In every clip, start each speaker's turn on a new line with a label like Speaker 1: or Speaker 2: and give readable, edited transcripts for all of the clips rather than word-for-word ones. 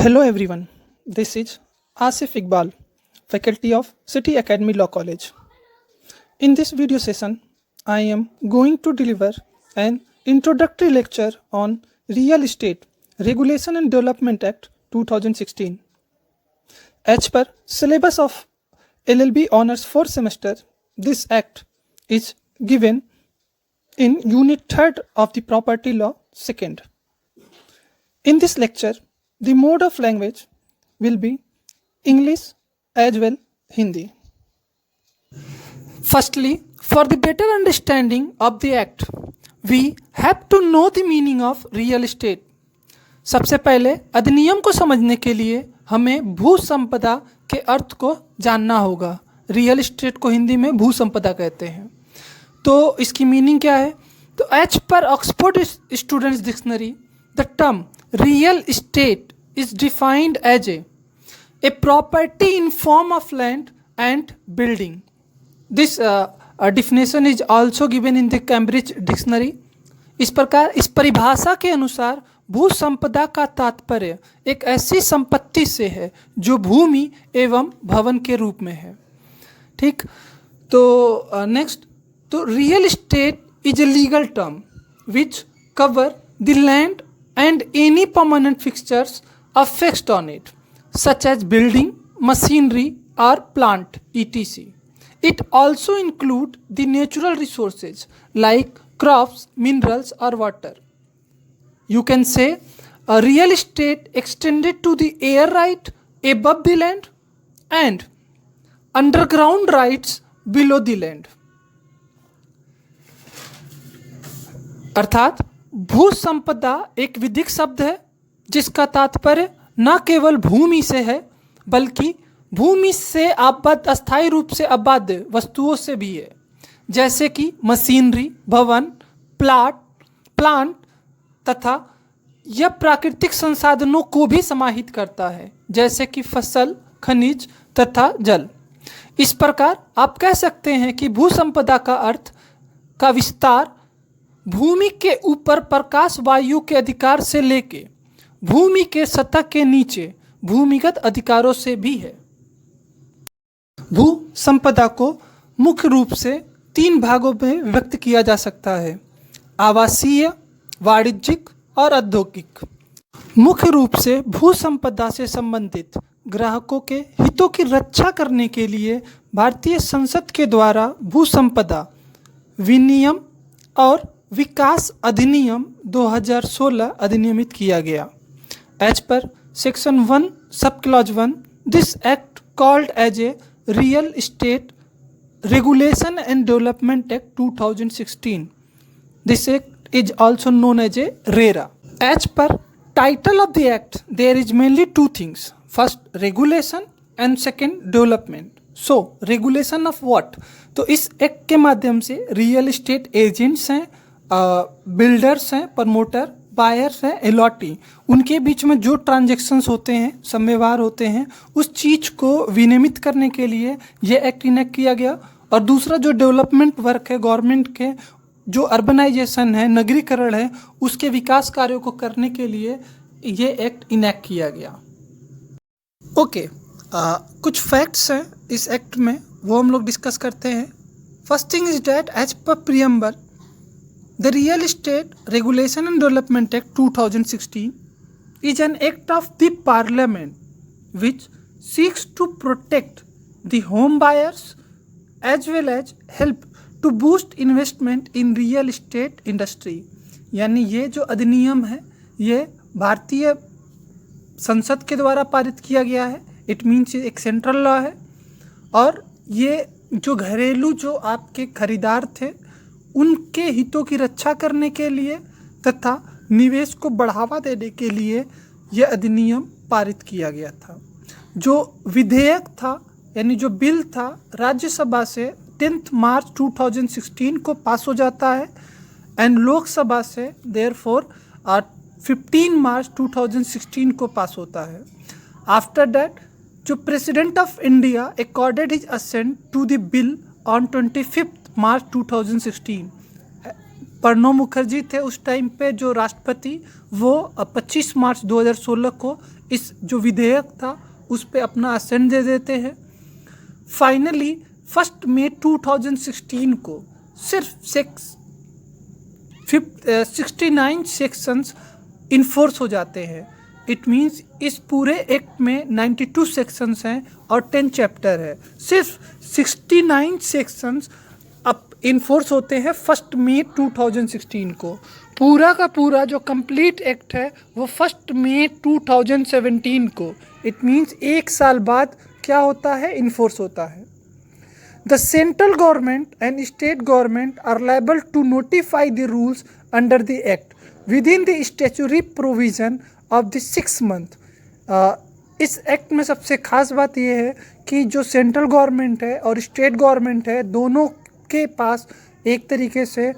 Speaker 1: Hello everyone, this is Asif Iqbal, faculty of City Academy Law College. In this video session, I am going to deliver an introductory lecture on Real Estate Regulation and Development Act 2016. As per syllabus of LLB Honours 4th semester, this act is given in Unit 3rd of the Property Law 2nd. In this lecture, the mode of language will be English as well Hindi. Firstly, for the better understanding of the act, we have to know the meaning of real estate. सबसे पहले अधिनियम को समझने के लिए हमें भू संपदा के अर्थ को जानना होगा. रियल एस्टेट को हिंदी में भू संपदा कहते हैं. तो इसकी मीनिंग क्या है? तो as per Oxford students dictionary, the term real estate is defined as a property in form of land and building. This definition is also given in the Cambridge Dictionary. इस प्रकार इस परिभाषा के अनुसार भू संपदा का तात्पर्य एक ऐसी संपत्ति से है जो भूमि एवं भवन के रूप में है. ठीक, तो नेक्स्ट, तो real estate is a legal term which cover the land and any permanent fixtures affixed on it, such as building, machinery or plant, etc. It also includes the natural resources like crops, minerals or water. You can say a real estate extended to the air right above the land and underground rights below the land. अर्थात भू संपदा एक विधिक शब्द है जिसका तात्पर्य न केवल भूमि से है बल्कि भूमि से आबद्ध, अस्थायी रूप से आबद्ध वस्तुओं से भी है, जैसे कि मशीनरी, भवन, प्लांट तथा यह प्राकृतिक संसाधनों को भी समाहित करता है, जैसे कि फसल, खनिज तथा जल. इस प्रकार आप कह सकते हैं कि भू संपदा का अर्थ का विस्तार भूमि के ऊपर प्रकाश वायु के अधिकार से लेके भूमि के सतह के नीचे भूमिगत अधिकारों से भी है. भू संपदा को मुख्य रूप से 3 भागों में व्यक्त किया जा सकता है: आवासीय, वाणिज्यिक और औद्योगिक. मुख्य रूप से भू संपदा से संबंधित ग्राहकों के हितों की रक्षा करने के लिए भारतीय संसद के द्वारा भू संपदा विनियम और विकास अधिनियम 2016 अधिनियमित किया गया. As per section 1 sub clause 1, this act called as a real estate regulation and development act 2016. This act is also known as a RERA. As per title of the act there is mainly 2 things. First regulation and second development. So regulation of what? तो इस act के माध्यम से real estate agents हैं, builders हैं, promoter, buyers हैं, allottee, उनके बीच में जो ट्रांजैक्शंस होते हैं, समव्यवहार होते हैं, उस चीज़ को विनियमित करने के लिए ये एक्ट इनेक्ट किया गया. और दूसरा जो डेवलपमेंट वर्क है गवर्नमेंट के, जो अर्बनाइजेशन है, नगरीकरण है, उसके विकास कार्यों को करने के लिए ये एक्ट इनेक्ट किया गया. ओके, कुछ फैक्ट्स हैं इस एक्ट में, वो हम लोग डिस्कस करते हैं. First thing is that as per preamble the Real Estate Regulation and Development Act 2016 is an act of the Parliament which seeks to protect the home buyers as well as help to boost investment in real estate industry. यानी ये जो अधिनियम है ये भारतीय संसद के द्वारा पारित किया गया है. इट मीन्स एक सेंट्रल लॉ है और ये जो घरेलू जो आपके खरीदार थे उनके हितों की रक्षा करने के लिए तथा निवेश को बढ़ावा देने के लिए यह अधिनियम पारित किया गया था. जो विधेयक था यानी जो बिल था राज्यसभा से 10 मार्च 2016 को पास हो जाता है एंड लोकसभा से देयरफॉर 15 मार्च 2016 को पास होता है. आफ्टर दैट जो president of India accorded his assent to the bill on 25 March 2016 Pranab Mukherjee थे उस टाइम पे जो राष्ट्रपति, वो 25 मार्च 2016 को इस जो विधेयक था उस पे अपना असेंट दे देते हैं। फाइनली 1 मई 2016 को सिर्फ 69 सेक्शंस इन्फोर्स हो जाते हैं। इट मीन्स इस पूरे एक्ट में 92 सेक्शंस हैं और 10 चैप्टर है। सिर्फ 69 सेक्शंस अब इन्फोर्स होते हैं 1 मई 2016 को। पूरा का पूरा जो कंप्लीट एक्ट है वो 1 मई 2017 को, इट मीन्स 1 साल बाद क्या होता है, इन्फोर्स होता है। The central government and state government are liable to notify the rules under the act within the statutory provision of the 6 month। इस एक्ट में सबसे खास बात यह है कि जो सेंट्रल गवर्नमेंट है और स्टेट गवर्नमेंट है, दोनों के पास एक तरीके से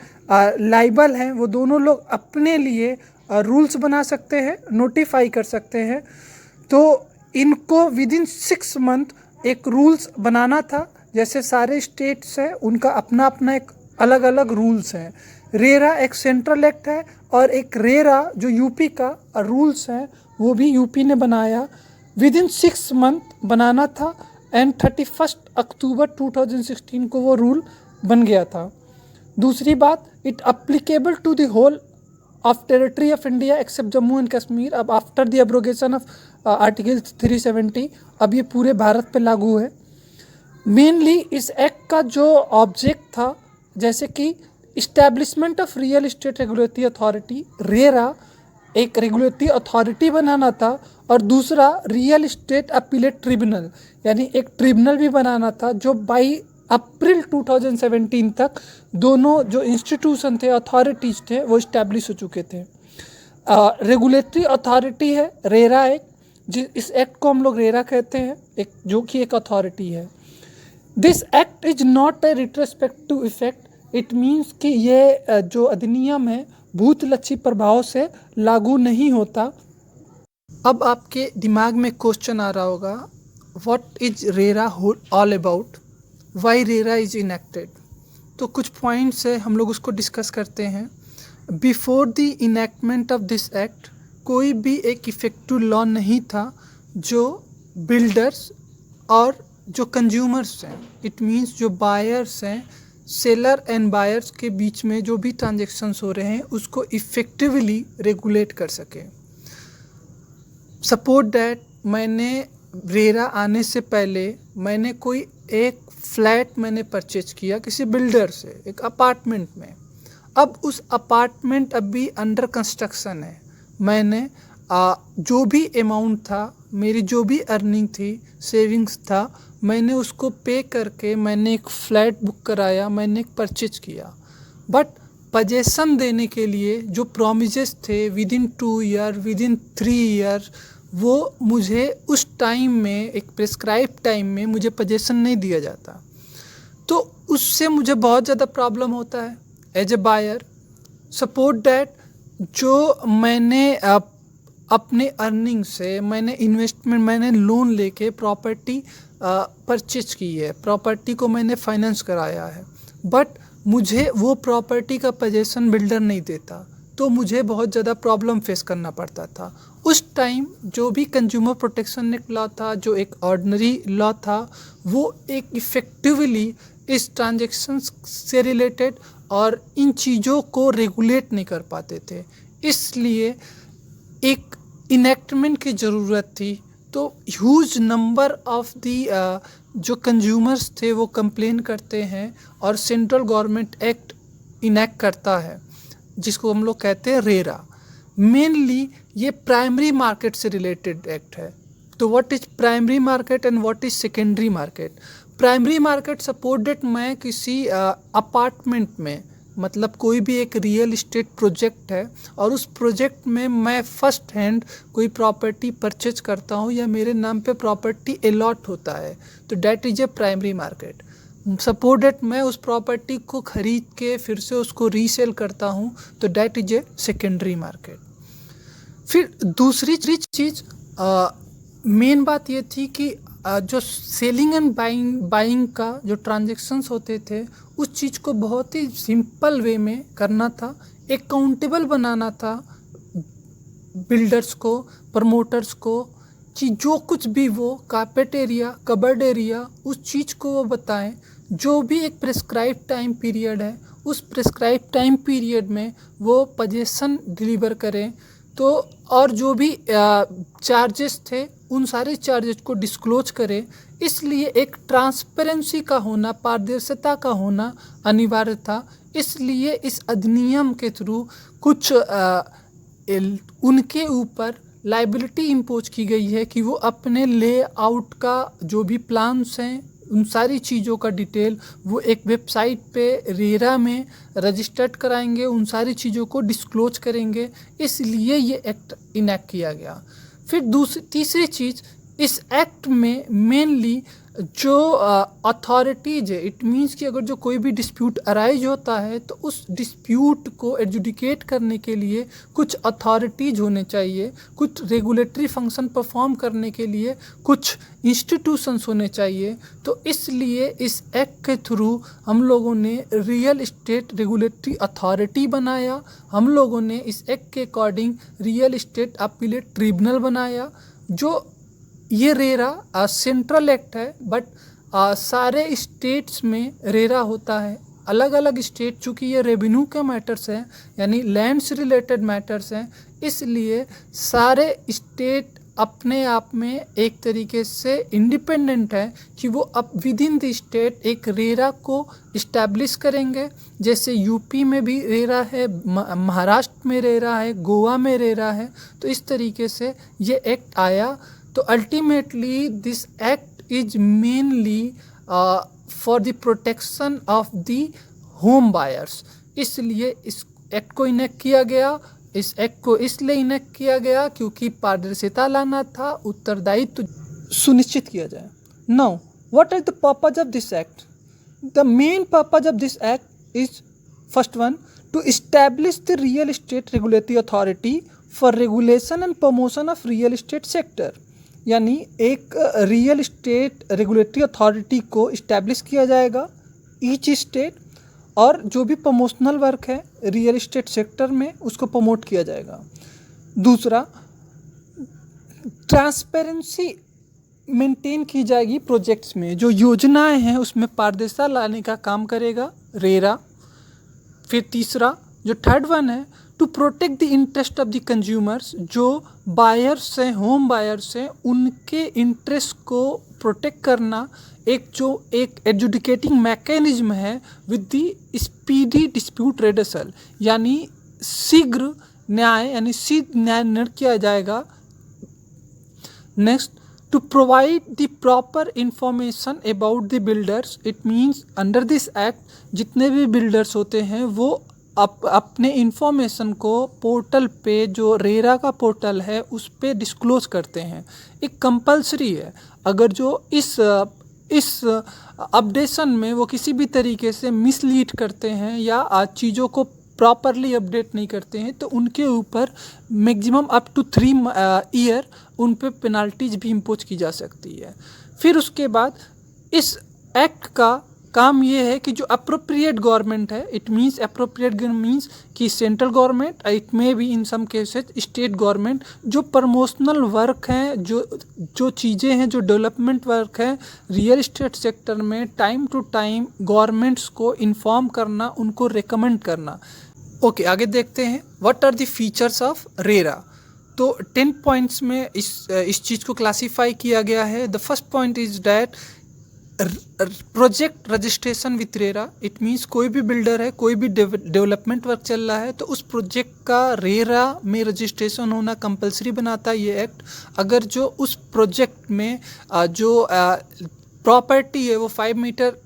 Speaker 1: लाइबल हैं। वो दोनों लोग अपने लिए रूल्स बना सकते हैं, नोटिफाई कर सकते हैं। तो इनको विदिन 6 मंथ एक रूल्स बनाना था। जैसे सारे स्टेट्स हैं उनका अपना अपना एक अलग अलग रूल्स हैं। रेरा एक सेंट्रल एक्ट है और एक रेरा जो यूपी का रूल्स है वो भी यूपी ने बनाया। विदिन 6 मंथ बनाना था एंड 31 अक्टूबर 2016 को वो रूल बन गया था। दूसरी बात, it applicable to the whole of territory of India except Jammu and Kashmir. अब after the abrogation of article 370 अब ये पूरे भारत पे लागू है। मेनली इस एक्ट का जो ऑब्जेक्ट था, जैसे कि establishment of real estate regulatory authority, RERA एक रेगुलेटरी अथॉरिटी बनाना था, और दूसरा रियल इस्टेट अपीलेट ट्रिब्यूनल यानी एक ट्रिब्यूनल भी बनाना था जो बाई अप्रैल 2017 तक दोनों जो इंस्टीट्यूशन थे, अथॉरिटीज़ थे, वो इस्टेब्लिश हो चुके थे। रेगुलेटरी अथॉरिटी है रेरा एक, इस एक्ट को हम लोग रेरा कहते हैं, एक जो कि एक अथॉरिटी है। This act is not a retrospective effect. It means कि ये जो अधिनियम है भूतलक्षी प्रभाव से लागू नहीं होता। अब आपके दिमाग में क्वेश्चन आ रहा होगा, what is RERA all about, why RERA is enacted. तो कुछ पॉइंट्स है, हम लोग उसको डिस्कस करते हैं। Before the enactment of this act कोई भी एक इफेक्टिव लॉ नहीं था जो बिल्डर्स और जो कंज्यूमर्स हैं, इट मींस जो बायर्स हैं, सेलर एंड बायर्स के बीच में जो भी ट्रांजेक्शन्स हो रहे हैं उसको इफ़ेक्टिवली रेगुलेट कर सके। सपोज डैट मैंने रेरा आने से पहले मैंने कोई एक फ्लैट मैंने परचेज किया किसी बिल्डर से, एक अपार्टमेंट में। अब उस अपार्टमेंट अभी अंडर कंस्ट्रक्शन है। मैंने जो भी अमाउंट था, मेरी जो भी अर्निंग थी, सेविंग्स था, मैंने उसको पे करके मैंने एक फ़्लैट बुक कराया, मैंने एक परचेज किया। बट पजेशन देने के लिए जो प्रोमिसेस थे विदिन 2 ईयर, विदिन 3 ईयर, वो मुझे उस टाइम में, एक प्रिस्क्राइब टाइम में मुझे पजेशन नहीं दिया जाता। तो उससे मुझे बहुत ज़्यादा प्रॉब्लम होता है as a buyer. Suppose that जो मैंने अपने अर्निंग से मैंने इन्वेस्टमेंट, मैंने लोन लेके प्रॉपर्टी परचेज की है, प्रॉपर्टी को मैंने फाइनेंस कराया है, बट मुझे वो प्रॉपर्टी का पजेशन बिल्डर नहीं देता, तो मुझे बहुत ज़्यादा प्रॉब्लम फेस करना पड़ता था। उस टाइम जो भी कंज्यूमर प्रोटेक्शन एक्ट लॉ था, जो एक ऑर्डिनरी लॉ था, वो एक इफ़ेक्टिवली इस ट्रांजेक्शन से रिलेटेड और इन चीज़ों को रेगुलेट नहीं कर पाते थे। इसलिए एक इनेक्टमेंट की ज़रूरत थी। तो ह्यूज नंबर ऑफ दी जो कंज्यूमर्स थे वो कंप्लेन करते हैं और सेंट्रल गवर्नमेंट एक्ट इनेक्ट करता है, जिसको हम लोग कहते हैं रेरा। मेनली ये प्राइमरी मार्केट से रिलेटेड एक्ट है। तो what is primary market and what is secondary market. Primary market supported मैं किसी अपार्टमेंट में, मतलब कोई भी एक रियल इस्टेट प्रोजेक्ट है और उस प्रोजेक्ट में मैं फर्स्ट हैंड कोई प्रॉपर्टी परचेज करता हूँ या मेरे नाम पे प्रॉपर्टी अलॉट होता है, तो that is a primary market. Suppose that मैं उस प्रॉपर्टी को ख़रीद के फिर से उसको रीसेल करता हूँ, तो that is a secondary market. फिर दूसरी चीज़ मेन बात ये थी कि जो सेलिंग एंड बाइंग का जो ट्रांजेक्शन्स होते थे उस चीज़ को बहुत ही सिंपल वे में करना था, अकाउंटेबल बनाना था बिल्डर्स को, प्रमोटर्स को, कि जो कुछ भी वो कारपेट एरिया, कबर्ड एरिया, उस चीज़ को वो बताएं। जो भी एक प्रेस्क्राइब टाइम पीरियड है, उस प्रेस्क्राइब टाइम पीरियड में वो पोजीशन डिलीवर करें। तो और जो भी चार्जेस थे उन सारे चार्जेस को डिस्क्लोज करें। इसलिए एक ट्रांसपेरेंसी का होना, पारदर्शिता का होना अनिवार्य था। इसलिए इस अधिनियम के थ्रू कुछ उनके ऊपर लाइबिलिटी इम्पोज की गई है कि वो अपने लेआउट का जो भी प्लान्स हैं, उन सारी चीज़ों का डिटेल वो एक वेबसाइट पे रेरा में रजिस्टर्ड कराएंगे, उन सारी चीज़ों को डिस्क्लोज करेंगे। इसलिए ये एक्ट इनैक्ट किया गया। फिर तीसरी चीज़, इस एक्ट में मेनली जो अथॉरिटीज है, इट मीन्स कि अगर जो कोई भी डिस्प्यूट अराइज होता है तो उस डिस्प्यूट को एडजुडिकेट करने के लिए कुछ अथॉरिटीज होने चाहिए, कुछ रेगुलेटरी फंक्शन परफॉर्म करने के लिए कुछ इंस्टीट्यूशंस होने चाहिए। तो इसलिए इस एक्ट के थ्रू हम लोगों ने रियल इस्टेट रेगुलेटरी अथॉरिटी बनाया। हम लोगों ने इस एक्ट के according real estate appellate tribunal बनाया। जो ये रेरा सेंट्रल एक्ट है, बट सारे स्टेट्स में रेरा होता है। अलग अलग स्टेट, चूँकि ये रेवेन्यू के मैटर्स हैं, यानी लैंड से रिलेटेड मैटर्स हैं, इसलिए सारे स्टेट अपने आप में एक तरीके से इंडिपेंडेंट है कि वो अब विद इन द स्टेट एक रेरा को इस्टेब्लिश करेंगे। जैसे यूपी में भी रेरा है, महाराष्ट्र में रेरा है, गोवा में रेरा है। तो इस तरीके से ये एक्ट आया। तो ultimately this act is mainly for the protection of the home buyers. इसलिए इस एक्ट को इनेक्ट किया गया। इस एक्ट को इसलिए इनेक्ट किया गया क्योंकि पारदर्शिता लाना था, उत्तरदायित्व सुनिश्चित किया जाए। Now what is the purpose of this act? The main purpose of this act is first one, to establish the real estate regulatory authority for regulation and promotion of real estate sector. यानी एक real estate regulatory authority को establish किया जाएगा each state, और जो भी promotional work है real estate sector में उसको प्रमोट किया जाएगा। दूसरा, ट्रांसपेरेंसी मेंटेन की जाएगी प्रोजेक्ट्स में, जो योजनाएं हैं उसमें पारदर्शिता लाने का काम करेगा रेरा। फिर तीसरा, जो थर्ड वन है, to protect the interest of the consumers, जो बायर्स हैं, होम बायर्स हैं, उनके इंटरेस्ट को प्रोटेक्ट करना। एक एडजुडिकेटिंग मैकेनिज्म है with the speedy dispute redressal, यानी शीघ्र न्याय, यानी शीघ्र न्याय निर्णय किया जाएगा। Next, to provide the proper information about the builders. It means under this act जितने भी बिल्डर्स होते हैं वो अपने इंफॉर्मेशन को पोर्टल पे, जो रेरा का पोर्टल है, उस पे डिस्क्लोज करते हैं। एक कंपलसरी है। अगर जो इस अपडेशन में वो किसी भी तरीके से मिसलीड करते हैं या चीज़ों को प्रॉपरली अपडेट नहीं करते हैं तो उनके ऊपर मैक्सिमम अप टू 3 ईयर उन पे पेनल्टीज भी इम्पोज की जा सकती है। फिर उसके बाद इस एक्ट का काम ये है कि जो अप्रोप्रिएट गवर्नमेंट है, इट मीन्स अप्रोप्रिएट मीन्स कि central government, it may be in some cases state government, जो प्रमोशनल वर्क हैं, जो चीज़ें हैं, जो डेवलपमेंट वर्क है रियल एस्टेट सेक्टर में, टाइम टू टाइम गवर्नमेंट्स को इन्फॉर्म करना, उनको रिकमेंड करना। ओके, आगे देखते हैं what are the features of RERA. तो 10 पॉइंट्स में इस चीज़ को क्लासीफाई किया गया है। The first point is that project registration with RERA. It means कोई भी बिल्डर है, कोई भी डेवलपमेंट वर्क चल रहा है तो उस प्रोजेक्ट का रेरा में रजिस्ट्रेशन होना कंपलसरी बनाता है ये एक्ट। अगर जो उस प्रोजेक्ट में जो प्रॉपर्टी है वो 5 मीटर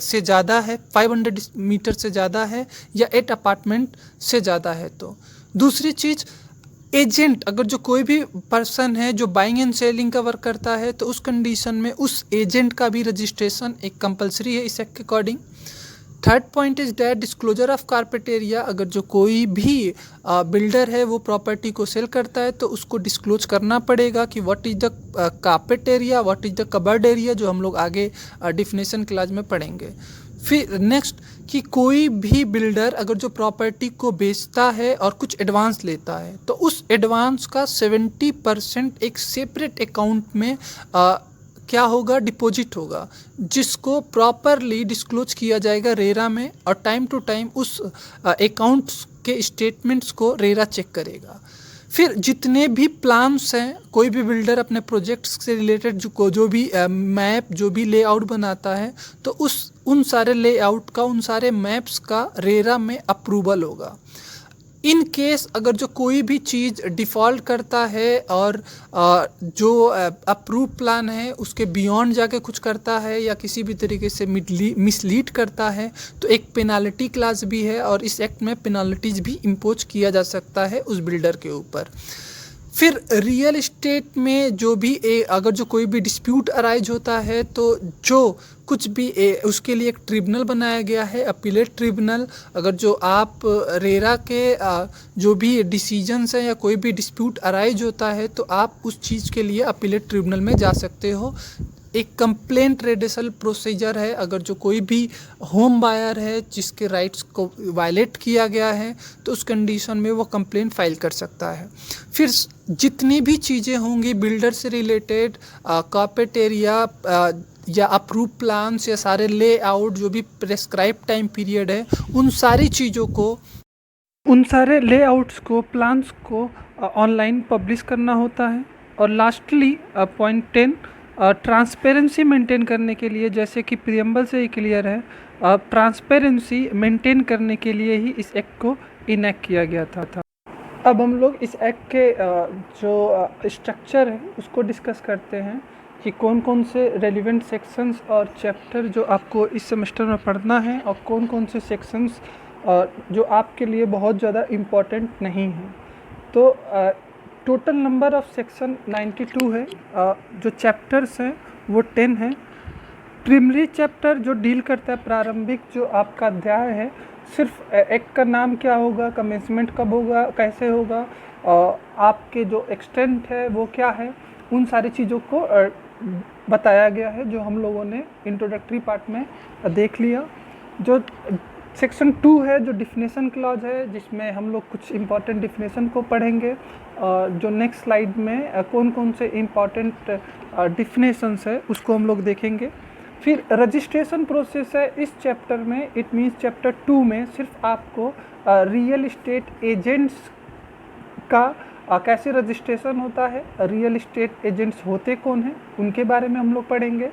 Speaker 1: से ज़्यादा है, 500 मीटर से ज़्यादा है या 8 अपार्टमेंट से ज़्यादा है तो। दूसरी चीज़, एजेंट, अगर जो कोई भी पर्सन है जो बाइंग एंड सेलिंग का वर्क करता है तो उस कंडीशन में उस एजेंट का भी रजिस्ट्रेशन एक कंपलसरी है इस एक्ट के according. Third point is that disclosure of carpet area. अगर जो कोई भी बिल्डर है वो प्रॉपर्टी को सेल करता है तो उसको डिस्क्लोज करना पड़ेगा कि what is the carpet area, what is the cupboard area, जो हम लोग आगे डिफिनेशन क्लास में पढ़ेंगे। फिर नेक्स्ट कि कोई भी बिल्डर अगर जो प्रॉपर्टी को बेचता है और कुछ एडवांस लेता है तो उस एडवांस का 70% एक सेपरेट अकाउंट में क्या होगा, डिपॉजिट होगा, जिसको प्रॉपरली डिस्क्लोज किया जाएगा रेरा में, और टाइम टू टाइम उस अकाउंट्स के स्टेटमेंट्स को रेरा चेक करेगा। फिर जितने भी प्लान्स हैं, कोई भी बिल्डर अपने प्रोजेक्ट्स से रिलेटेड जो भी मैप, जो भी लेआउट बनाता है, तो उन सारे लेआउट का, उन सारे मैप्स का रेरा में अप्रूवल होगा। इन केस अगर जो कोई भी चीज़ डिफ़ॉल्ट करता है और जो अप्रूव प्लान है उसके बियॉन्ड जाके कुछ करता है या किसी भी तरीके से मिसलीड करता है, तो एक पेनाल्टी क्लास भी है और इस एक्ट में पेनाल्टीज भी इम्पोज किया जा सकता है उस बिल्डर के ऊपर। फिर रियल इस्टेट में जो भी अगर जो कोई भी डिस्प्यूट अराइज होता है तो जो कुछ भी उसके लिए एक ट्रिब्यूनल बनाया गया है, अपीलेट ट्रिब्यूनल। अगर जो आप रेरा के जो भी डिसीजंस हैं या कोई भी डिस्प्यूट अराइज होता है तो आप उस चीज़ के लिए अपीलेट ट्रिब्यूनल में जा सकते हो। एक कंप्लेंट रेडिसल प्रोसीजर है, अगर जो कोई भी होम बायर है जिसके राइट्स को वायलेट किया गया है तो उस कंडीशन में वो कंप्लेंट फाइल कर सकता है। फिर जितनी भी चीज़ें होंगी बिल्डर से रिलेटेड, कॉर्पोरेट एरिया या अप्रूव प्लान्स या सारे लेआउट, जो भी प्रेस्क्राइब टाइम पीरियड है, उन सारी चीज़ों को, उन सारे लेआउट्स को, प्लान्स को ऑनलाइन पब्लिश करना होता है। और लास्टली पॉइंट 10, ट्रांसपेरेंसी मेंटेन करने के लिए, जैसे कि प्रियम्बल से ही क्लियर है, ट्रांसपेरेंसी मेंटेन करने के लिए ही इस एक्ट को इनैक्ट किया गया था। अब हम लोग इस एक्ट के जो स्ट्रक्चर है उसको डिस्कस करते हैं कि कौन कौन से रेलिवेंट सेक्शंस और चैप्टर जो आपको इस सेमेस्टर में पढ़ना है और कौन कौन से सेक्शंस जो आपके लिए बहुत ज़्यादा इम्पॉर्टेंट नहीं है। तो टोटल नंबर ऑफ सेक्शन 92 है। जो चैप्टर्स हैं वो 10 हैं। प्रीलिमिनरी चैप्टर जो डील करता है, प्रारंभिक जो आपका अध्याय है, सिर्फ एक्ट का नाम क्या होगा, कमेंसमेंट कब होगा, कैसे होगा, आपके जो एक्सटेंट है वो क्या है, उन सारी चीज़ों को बताया गया है जो हम लोगों ने इंट्रोडक्टरी पार्ट में देख लिया। जो सेक्शन 2 है जो डिफिनेशन क्लॉज है, जिसमें हम लोग कुछ इम्पॉर्टेंट डिफिनेशन को पढ़ेंगे, जो नेक्स्ट स्लाइड में कौन कौन से इम्पॉर्टेंट डिफिनेशंस है उसको हम लोग देखेंगे। फिर रजिस्ट्रेशन प्रोसेस है इस चैप्टर में, इट मीन्स चैप्टर 2 में सिर्फ आपको रियल इस्टेट एजेंट्स का कैसे रजिस्ट्रेशन होता है, रियल इस्टेट एजेंट्स होते कौन हैं, उनके बारे में हम लोग पढ़ेंगे।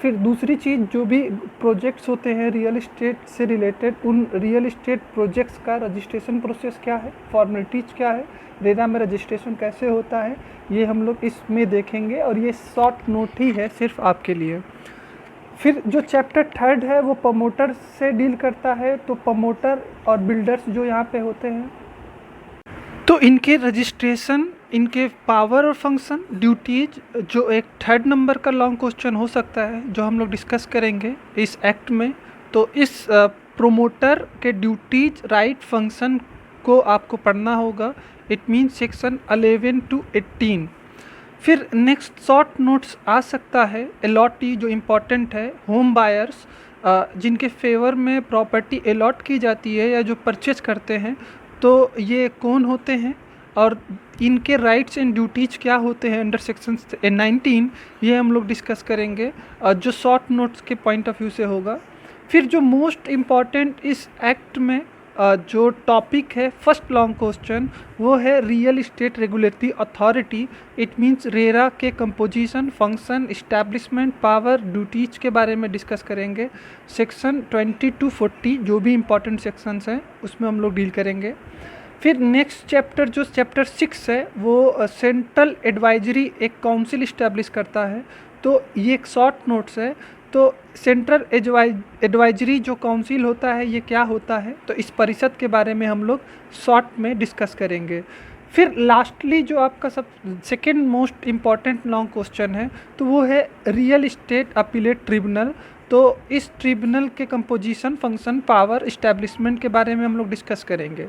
Speaker 1: फिर दूसरी चीज़, जो भी प्रोजेक्ट्स होते हैं रियल इस्टेट से रिलेटेड, उन रियल इस्टेट प्रोजेक्ट्स का रजिस्ट्रेशन प्रोसेस क्या है, फॉर्मेलिटीज़ क्या है, रेरा में रजिस्ट्रेशन कैसे होता है, ये हम लोग इसमें देखेंगे और ये शॉर्ट नोट ही है सिर्फ आपके लिए। फिर जो चैप्टर 3 है वो प्रमोटर से डील करता है। तो प्रमोटर और बिल्डर्स जो यहाँ पे होते हैं, तो इनके रजिस्ट्रेशन, इनके पावर और फंक्शन, ड्यूटीज, जो एक 3rd नंबर का लॉन्ग क्वेश्चन हो सकता है जो हम लोग डिस्कस करेंगे इस एक्ट में। तो इस प्रोमोटर के ड्यूटीज, राइट, फंक्शन को आपको पढ़ना होगा। It means section 11 to 18। फिर नेक्स्ट शॉर्ट नोट्स आ सकता है, अलॉटी जो इम्पॉर्टेंट है, होम बायर्स जिनके फेवर में प्रॉपर्टी अलॉट की जाती है या जो परचेज करते हैं, तो ये कौन होते हैं और इनके राइट्स एंड ड्यूटीज़ क्या होते हैं अंडर सेक्शन 19, ये हम लोग डिस्कस करेंगे जो शॉर्ट नोट्स के पॉइंट ऑफ व्यू से होगा। फिर जो मोस्ट इम्पॉर्टेंट इस एक्ट में जो टॉपिक है, फर्स्ट लॉन्ग क्वेश्चन, वो है real estate regulatory authority. It means RERA के composition, function, establishment, power, duties के बारे में डिस्कस करेंगे। सेक्शन 20 to 40 जो भी इम्पॉर्टेंट सेक्शंस हैं उसमें हम लोग डील करेंगे। फिर नेक्स्ट चैप्टर जो चैप्टर 6 है वो सेंट्रल एडवाइजरी एक काउंसिल इस्टेब्लिश करता है। तो ये एक शॉर्ट नोट्स है। तो सेंट्रल एडवाइजरी जो काउंसिल होता है ये क्या होता है, तो इस परिषद के बारे में हम लोग शॉर्ट में डिस्कस करेंगे। फिर लास्टली जो आपका सब second most important long question है तो वो है रियल इस्टेट अपीलेट ट्रिब्यूनल। तो इस ट्रिब्यूनल के कंपोजिशन, फंक्शन, पावर, इस्टेब्लिशमेंट के बारे में हम लोग डिस्कस करेंगे।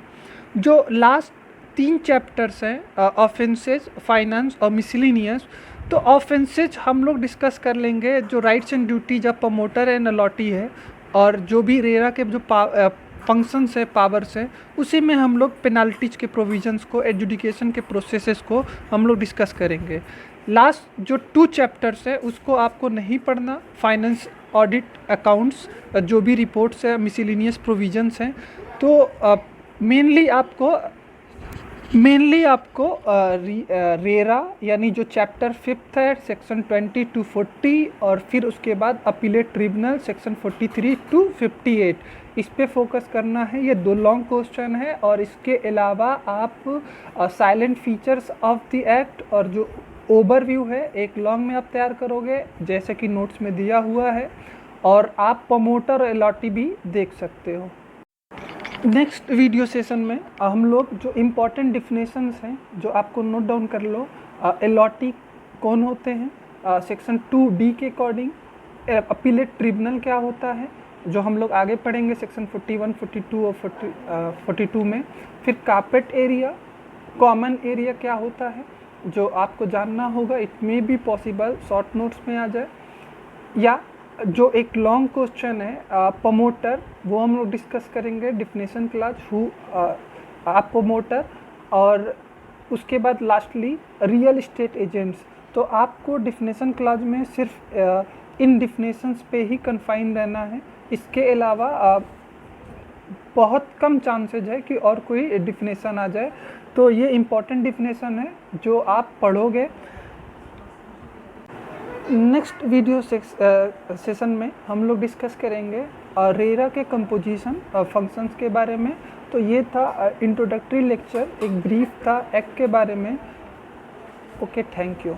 Speaker 1: जो लास्ट 3 चैप्टर्स हैं, ऑफेंसेस, फाइनेंस और मिसलिनियस, तो ऑफेंसेज हम लोग डिस्कस कर लेंगे जो rights and duties of promoter and allottee है। और जो भी रेरा के जो फंक्शंस है, पावर्स है, उसी में हम लोग पेनाल्टीज के प्रोविजंस को, एडजुडिकेशन के प्रोसेसेस को हम लोग डिस्कस करेंगे। लास्ट जो 2 चैप्टर्स है उसको आपको नहीं पढ़ना, फाइनेंस, ऑडिट, अकाउंट्स, जो भी रिपोर्ट्स है, मिसलिनियस प्रोविजंस हैं। तो मेनली आपको रेरा यानी जो चैप्टर 5 है सेक्शन 20 to 40 और फिर उसके बाद अपीलेट ट्रिब्यूनल सेक्शन 43 to 58 इस पे फोकस करना है। ये 2 लॉन्ग क्वेश्चन है और इसके अलावा आप salient features of the act और जो ओवरव्यू है एक लॉन्ग में आप तैयार करोगे जैसे कि नोट्स में दिया हुआ है, और आप प्रमोटर अलॉटी भी देख सकते हो। नेक्स्ट वीडियो सेशन में हम लोग जो इम्पॉर्टेंट डिफिनेशंस हैं जो आपको नोट डाउन कर लो, अलॉटी कौन होते हैं सेक्शन 2D के अकॉर्डिंग, अपीलेट ट्रिब्यूनल क्या होता है जो हम लोग आगे पढ़ेंगे सेक्शन 41, 42 और 42 में, फिर कारपेट एरिया, कॉमन एरिया क्या होता है जो आपको जानना होगा। It may be possible short notes में आ जाए, या जो एक लॉन्ग क्वेश्चन है प्रमोटर, वो हम लोग डिस्कस करेंगे, डिफिनेशन क्लास हु आप प्रमोटर, और उसके बाद लास्टली रियल एस्टेट एजेंट्स। तो आपको डिफिनेशन क्लास में सिर्फ इन डिफिनेशंस पे ही कन्फाइन रहना है, इसके अलावा बहुत कम चांसेज है कि और कोई डिफिनेशन आ जाए। तो ये इम्पॉर्टेंट डिफिनेशन है जो आप पढ़ोगे। नेक्स्ट वीडियो सेशन में हम लोग डिस्कस करेंगे रेरा के कंपोजिशन फंक्शंस के बारे में। तो ये था इंट्रोडक्टरी लेक्चर, एक ब्रीफ था एक्ट के बारे में। Okay, thank you.